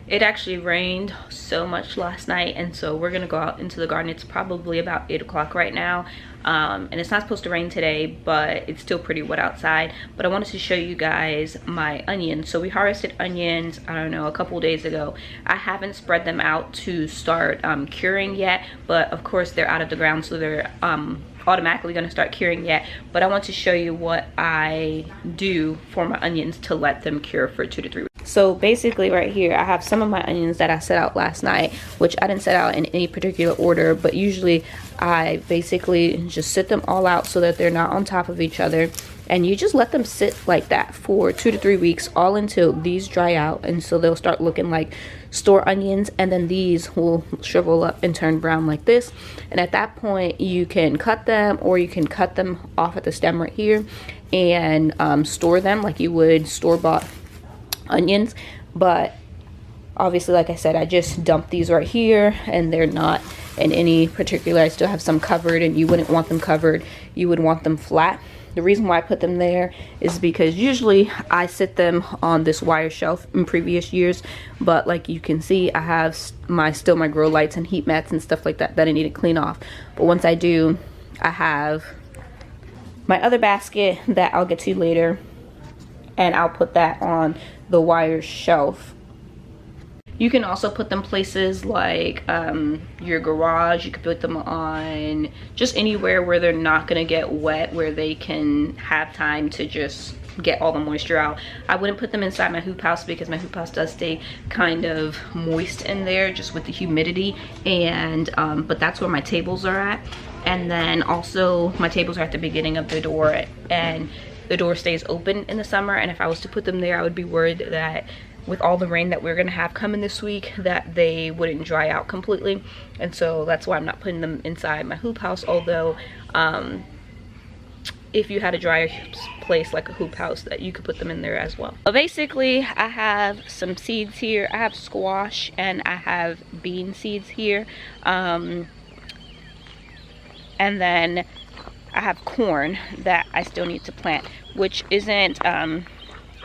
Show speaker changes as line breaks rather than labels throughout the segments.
It actually rained so much last night, and so we're gonna go out into the garden. It's probably about 8 o'clock right now, and it's not supposed to rain today, but it's still pretty wet outside. But I wanted to show you guys my onions. So we harvested onions, I don't know, a couple days ago. I haven't spread them out to start curing yet, but of course they're out of the ground, so they're automatically going to start curing yet. But I want to show you what I do for my onions to let them cure for 2 to 3 weeks. So basically right here I have some of my onions that I set out last night, which I didn't set out in any particular order, but usually I basically just sit them all out so that they're not on top of each other, and you just let them sit like that for 2 to 3 weeks, all until these dry out, and so they'll start looking like store onions, and then these will shrivel up and turn brown like this. And at that point you can cut them, or you can cut them off at the stem right here and store them like you would store-bought onions. But obviously, like I said, I just dump these right here, and they're not in any particular, I still have some covered, and you wouldn't want them covered, you would want them flat. The reason why I put them there is because usually I sit them on this wire shelf in previous years, but like you can see, I have still my grow lights and heat mats and stuff like that that I need to clean off. But once I do, I have my other basket that I'll get to later, and I'll put that on the wire shelf. You can also put them places like your garage. You could put them on just anywhere where they're not gonna get wet, where they can have time to just get all the moisture out. I wouldn't put them inside my hoop house because my hoop house does stay kind of moist in there just with the humidity, and but that's where my tables are at. And then also my tables are at the beginning of the door, and the door stays open in the summer, and if I was to put them there, I would be worried that with all the rain that we're gonna have coming this week, that they wouldn't dry out completely. And so that's why I'm not putting them inside my hoop house, although if you had a drier place like a hoop house, that you could put them in there as well. But basically I have some seeds here. I have squash and I have bean seeds here, and then I have corn that I still need to plant, which isn't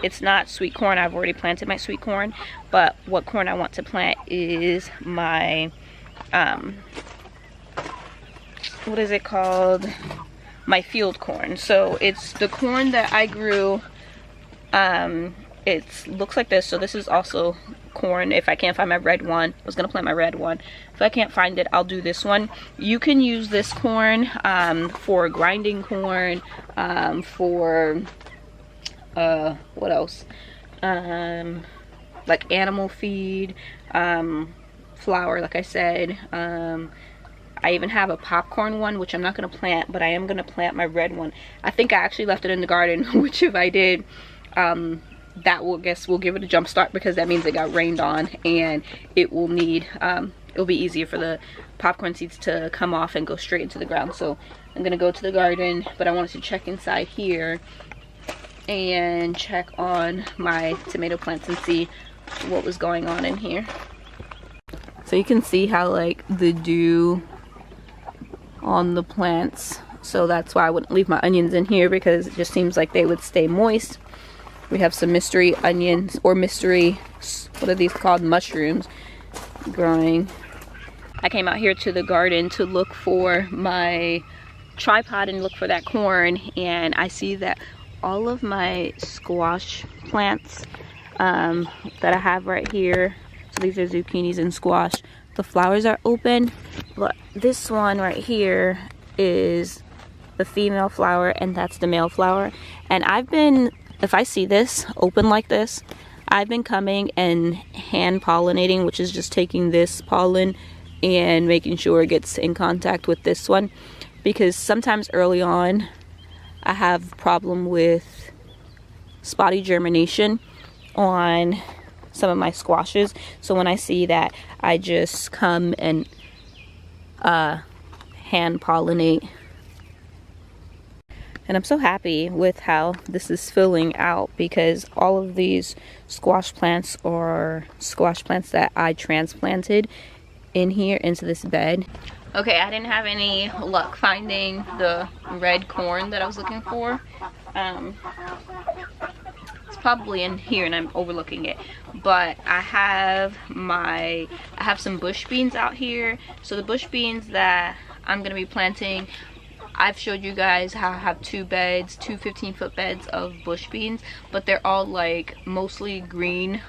it's not sweet corn. I've already planted my sweet corn, but what corn I want to plant is my what is it called, my field corn. So it's the corn that I grew. It looks like this. So this is also corn. If I can't find my red one, I was gonna plant my red one. If I can't find it, I'll do this one. You can use this corn for grinding corn, for what else, like animal feed, flour, like I said. I even have a popcorn one, which I'm not gonna plant, but I am gonna plant my red one. I think I actually left it in the garden, which if I did, that will give it a jump start, because that means it got rained on, and it will need it'll be easier for the popcorn seeds to come off and go straight into the ground. So I'm gonna go to the garden, but I wanted to check inside here and check on my tomato plants and see what was going on in here. So you can see how like the dew on the plants, so that's why I wouldn't leave my onions in here, because it just seems like they would stay moist. We have some mystery onions, or mystery, what are these called, mushrooms, growing. I came out here to the garden to look for my tripod and look for that corn, and I see that all of my squash plants that I have right here, so these are zucchinis and squash, the flowers are open, but this one right here is the female flower and that's the male flower. And I've been, if I see this open like this, I've been coming and hand pollinating, which is just taking this pollen and making sure it gets in contact with this one, because sometimes early on I have problem with spotty germination on some of my squashes. So when I see that, I just come and hand pollinate. And I'm so happy with how this is filling out, because all of these squash plants are squash plants that I transplanted in here into this bed. Okay, I didn't have any luck finding the red corn that I was looking for. It's probably in here and I'm overlooking it, but I have some bush beans out here. So the bush beans that I'm gonna be planting, I've showed you guys how I have two 15-foot beds of bush beans, but they're all like mostly green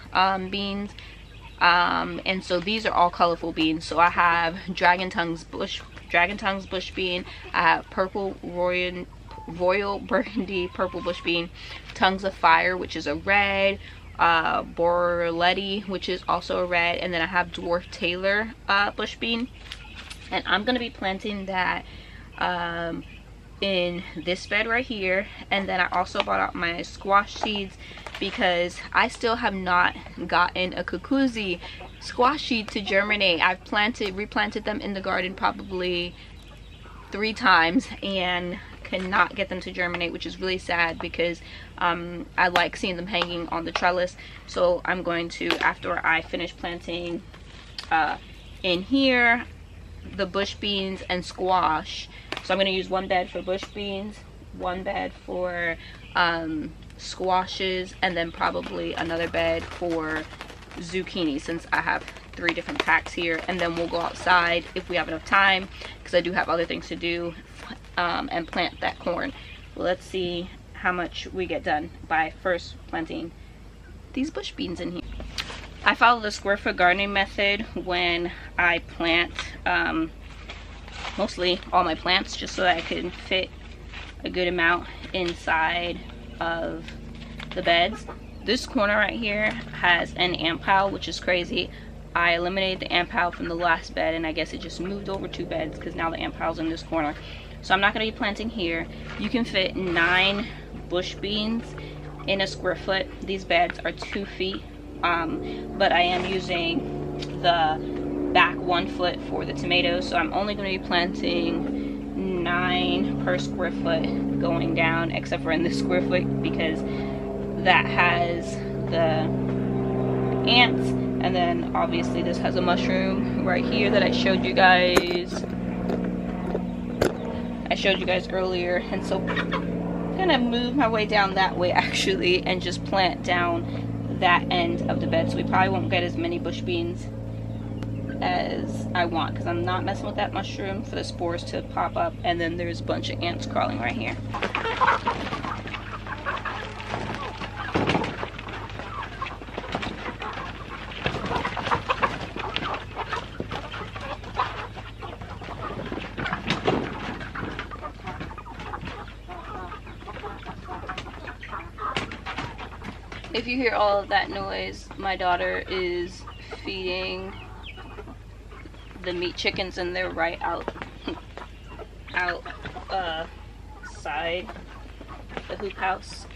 beans. And so these are all colorful beans. So I have dragon tongues bush bean, I have purple royal burgundy purple bush bean, tongues of fire, which is a red, Borletti, which is also a red, and then I have dwarf Taylor bush bean. And I'm gonna be planting that in this bed right here. And then I also bought out my squash seeds because I still have not gotten a cucuzzi squash seed to germinate. I've replanted them in the garden probably 3 times and cannot get them to germinate, which is really sad because I like seeing them hanging on the trellis. So I'm going to, after I finish planting in here the bush beans and squash, so I'm going to use one bed for bush beans, one bed for squashes, and then probably another bed for zucchini, since I have 3 different packs here. And then we'll go outside if we have enough time, because I do have other things to do, and plant that corn. Let's see how much we get done by first planting these bush beans in here. I follow the square foot gardening method when I plant mostly all my plants, just so that I can fit a good amount inside of the beds. This corner right here has an ant pile, which is crazy. I eliminated the ant pile from the last bed, and I guess it just moved over 2 beds because now the ant pile's in this corner. So I'm not going to be planting here. You can fit 9 bush beans in a square foot. These beds are 2 feet, but I am using the back 1 foot for the tomatoes, so I'm only going to be planting 9 per square foot going down, except for in this square foot because that has the ants. And then obviously this has a mushroom right here that I showed you guys earlier. And so I'm gonna move my way down that way actually and just plant down that end of the bed. So we probably won't get as many bush beans as I want, because I'm not messing with that mushroom for the spores to pop up. And then there's a bunch of ants crawling right here. If you hear all of that noise, my daughter is feeding the meat chickens, and they're right outside the hoop house.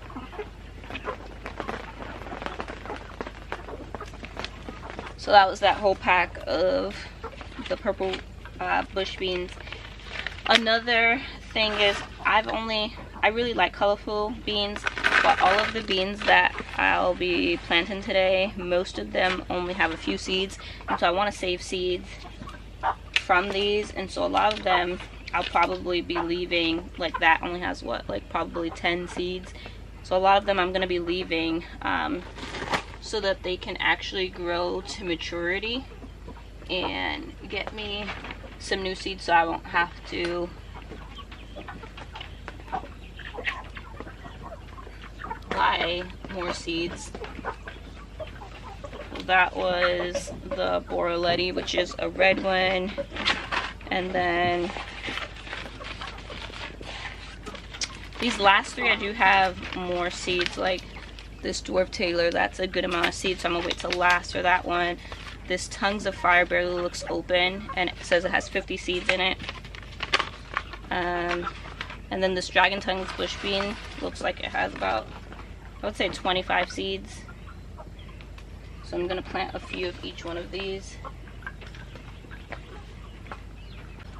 So that was that whole pack of the purple bush beans. Another thing is I really like colorful beans, but all of the beans that I'll be planting today, most of them only have a few seeds, and so I want to save seeds from these. And so a lot of them I'll probably be leaving, like that only has what, like probably 10 seeds. So a lot of them I'm going to be leaving so that they can actually grow to maturity and get me some new seeds, so I won't have to buy more seeds. That was the Borletti, which is a red one, and then these last 3 I do have more seeds, like this dwarf Taylor, that's a good amount of seeds, so I'm gonna wait till last for that one. This tongues of fire barely looks open, and it says it has 50 seeds in it. And then this dragon tongues bush bean looks like it has about, I would say, 25 seeds. So I'm going to plant a few of each one of these.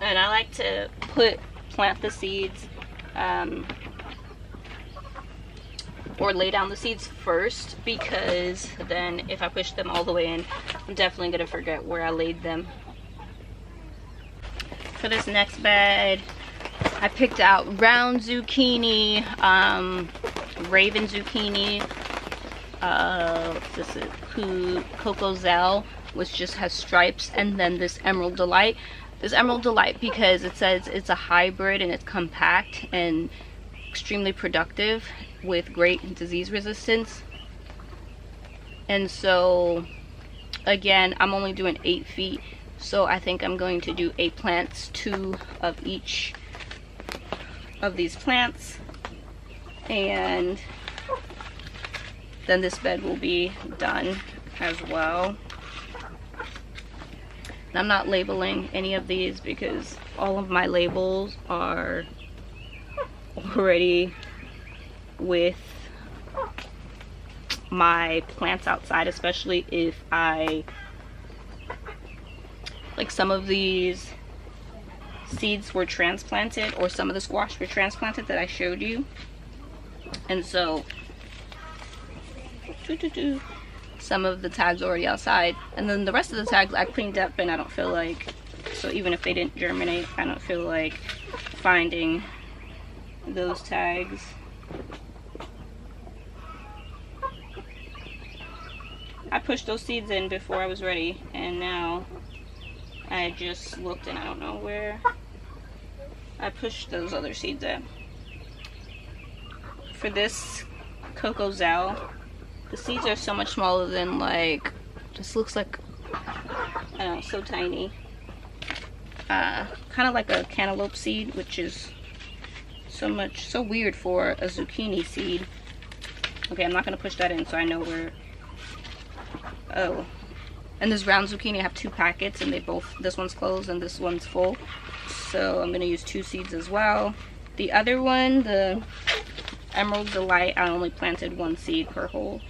And I like to plant the seeds or lay down the seeds first, because then if I push them all the way in, I'm definitely going to forget where I laid them. For this next bed, I picked out round zucchini, raven zucchini, this is Cocoa Zell, which just has stripes, and then this Emerald Delight. This Emerald Delight, because it says it's a hybrid and it's compact and extremely productive with great disease resistance. And so again, I'm only doing 8 feet, so I think I'm going to do 8 plants, 2 of each of these plants, and then this bed will be done as well. And I'm not labeling any of these because all of my labels are already with my plants outside, especially if I, like, some of these seeds were transplanted, or some of the squash were transplanted that I showed you. And so some of the tags already outside, and then the rest of the tags I cleaned up, and I don't feel like, so even if they didn't germinate, I don't feel like finding those tags. I pushed those seeds in before I was ready, and now I just looked and I don't know where I pushed those other seeds in. For this Cocoa Zell, the seeds are so much smaller than, like, just looks like, I don't know, so tiny. Kind of like a cantaloupe seed, which is so weird for a zucchini seed. Okay, I'm not gonna push that in, so I know where. Oh, and this round zucchini, I have 2 packets, and they both, this one's closed and this one's full, so I'm gonna use 2 seeds as well. The other one, the Emerald Delight, I only planted 1 seed per hole,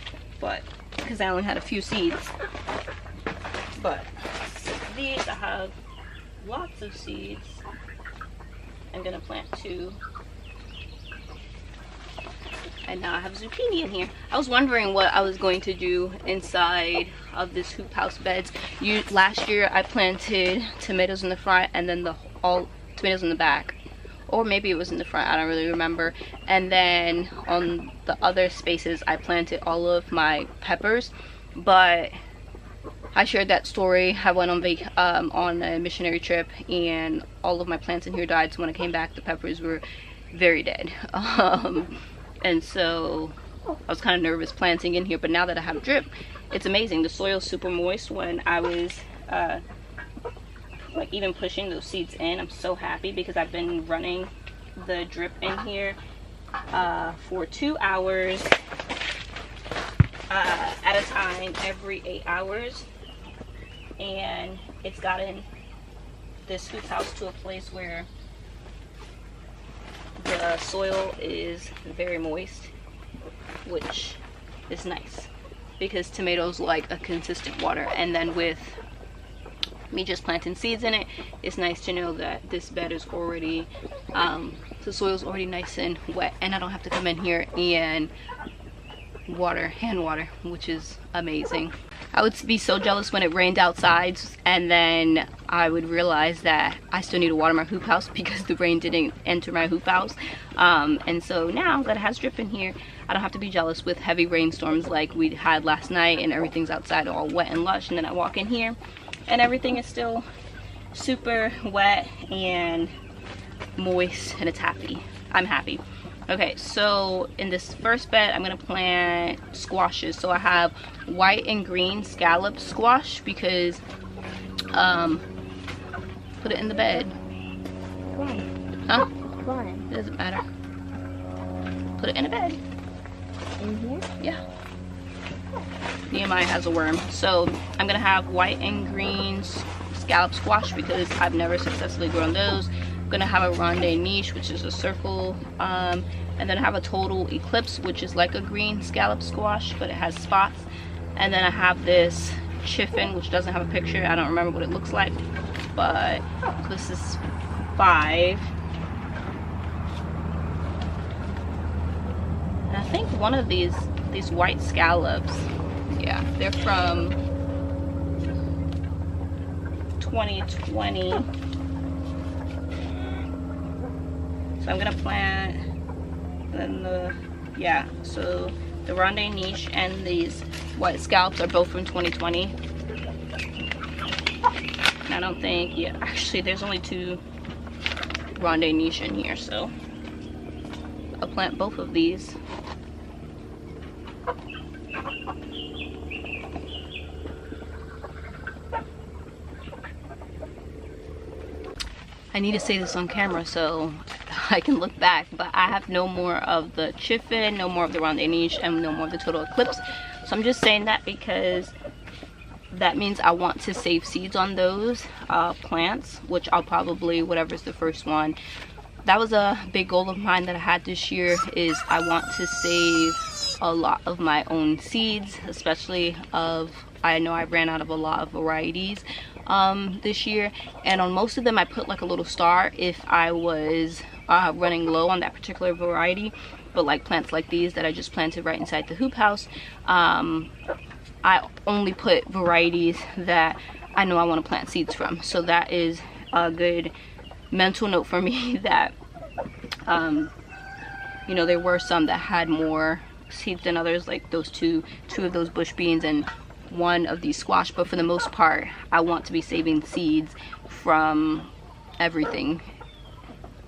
but because I only had a few seeds. But these, I have lots of seeds. I'm gonna plant 2. And now I have zucchini in here. I was wondering what I was going to do inside of this Hoophouse beds. Last year I planted tomatoes in the front, and then all tomatoes in the back. Or maybe it was in the front, I don't really remember. And then on the other spaces I planted all of my peppers. But I shared that story. I went on a missionary trip, and all of my plants in here died. So when I came back, the peppers were very dead. And so I was kind of nervous planting in here, but now that I have drip, it's amazing. The soil's super moist. When I was like even pushing those seeds in, I'm so happy because I've been running the drip in here for 2 hours at a time every 8 hours, and it's gotten this Hoophouse to a place where the soil is very moist, which is nice because tomatoes like a consistent water. And then with me just planting seeds in it, it's nice to know that this bed is already the soil's already nice and wet, and I don't have to come in here and hand water, which is amazing. I would be so jealous when it rained outside, and then I would realize that I still need to water my Hoophouse because the rain didn't enter my Hoophouse. And so now that it has drip in here, I don't have to be jealous with heavy rainstorms like we had last night, and everything's outside all wet and lush, and then I walk in here and everything is still super wet and moist, and it's happy. I'm happy. Okay, so in this first bed, I'm gonna plant squashes. So I have white and green scallop squash because, put it in the bed.
Why?
Huh?
Why?
It doesn't matter. Put it in a bed.
In here?
Yeah. Nehemiah has a worm. So I'm gonna have white and green scallop squash because I've never successfully grown those. I'm gonna have a ronde niche, which is a circle, and then I have a total eclipse, which is like a green scallop squash, but it has spots. And then I have this chiffon, which doesn't have a picture. I don't remember what it looks like, but this is 5. And I think one of these white scallops, yeah, they're from 2020. So I'm gonna plant, and then yeah, so The Ronde Niche and these white scallops are both from 2020. And I don't think, yeah, actually there's only 2 Ronde Niche in here, so I'll plant both of these. I need to say this on camera so I can look back, but I have no more of the Chiffon, no more of the Ronde Niche, and no more of the Total Eclipse. So I'm just saying that because that means I want to save seeds on those plants, which I'll probably, whatever's the first one. That was a big goal of mine that I had this year, is I want to save a lot of my own seeds, especially I know I ran out of a lot of varieties this year, and on most of them I put like a little star if I was running low on that particular variety. But like plants like these that I just planted right inside the hoop house, I only put varieties that I know I want to plant seeds from. So that is a good mental note for me that you know, there were some that had more seeds than others, like those two of those bush beans and 1 of these squash, but for the most part I want to be saving seeds from everything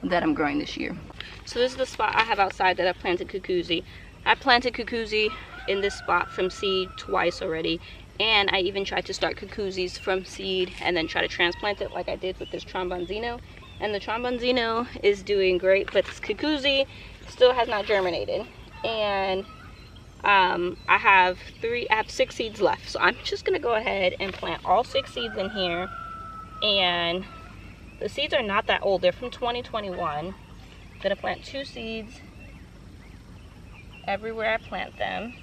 that I'm growing this year. So this is the spot I have outside that I planted cucuzzi. I planted cucuzzi in this spot from seed twice already, and I even tried to start cucuzzis from seed and then try to transplant it like I did with this trombonzino, and the trombonzino is doing great, but this cucuzzi still has not germinated. And I have 6 seeds left, so I'm just gonna go ahead and plant all 6 seeds in here. And the seeds are not that old, they're from 2021. I'm gonna plant 2 seeds everywhere I plant them,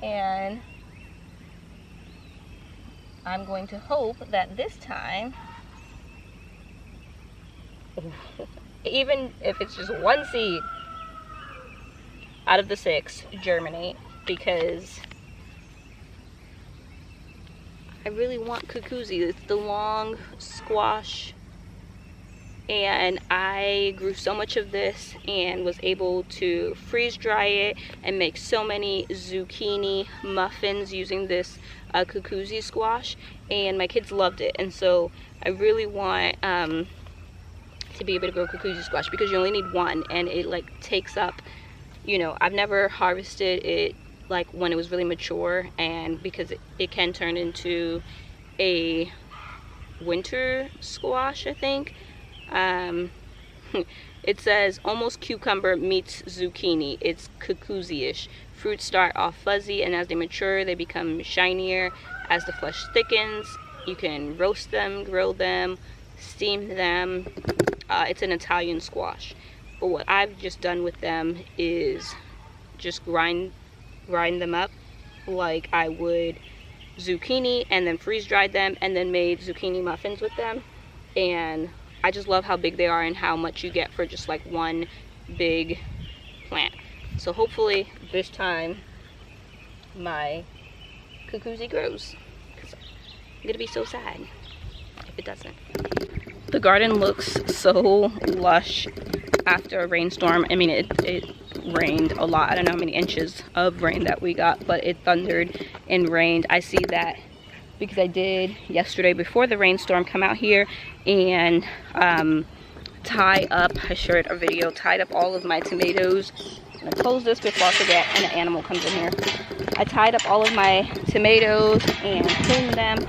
and I'm going to hope that this time, even if it's just 1 seed out of the 6 germinate, because I really want cucuzzi. It's the long squash, and I grew so much of this and was able to freeze dry it and make so many zucchini muffins using this cucuzzi squash, and my kids loved it. And so I really want to be able to grow cucuzzi squash, because you only need 1 and it like takes up, you know, I've never harvested it like when it was really mature, and because it can turn into a winter squash, I think. It says almost cucumber meets zucchini. It's cucuzzi-ish. Fruits start off fuzzy, and as they mature they become shinier as the flesh thickens. You can roast them, grill them, steam them. It's an Italian squash. But what I've just done with them is just grind them up like I would zucchini, and then freeze dried them and then made zucchini muffins with them. And I just love how big they are and how much you get for just like 1 big plant. So hopefully this time my cucuzzi grows, because I'm gonna be so sad if it doesn't. The garden looks so lush after a rainstorm. I mean, it rained a lot. I don't know how many inches of rain that we got, but it thundered and rained. I see that because I did yesterday before the rainstorm come out here and tie up, I shared a video, tied up all of my tomatoes. I'm gonna close this before I forget and an animal comes in here. I tied up all of my tomatoes and cleaned them,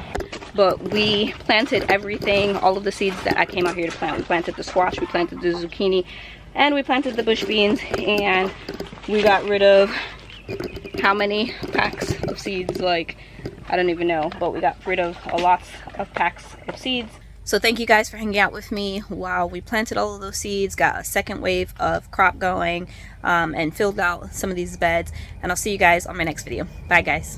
but we planted everything, all of the seeds that I came out here to plant. We planted the squash, we planted the zucchini, and we planted the bush beans, and we got rid of how many packs of seeds, like I don't even know, but we got rid of a lot of packs of seeds. So thank you guys for hanging out with me while we planted all of those seeds, got a second wave of crop going, and filled out some of these beds. And I'll see you guys on my next video. Bye guys.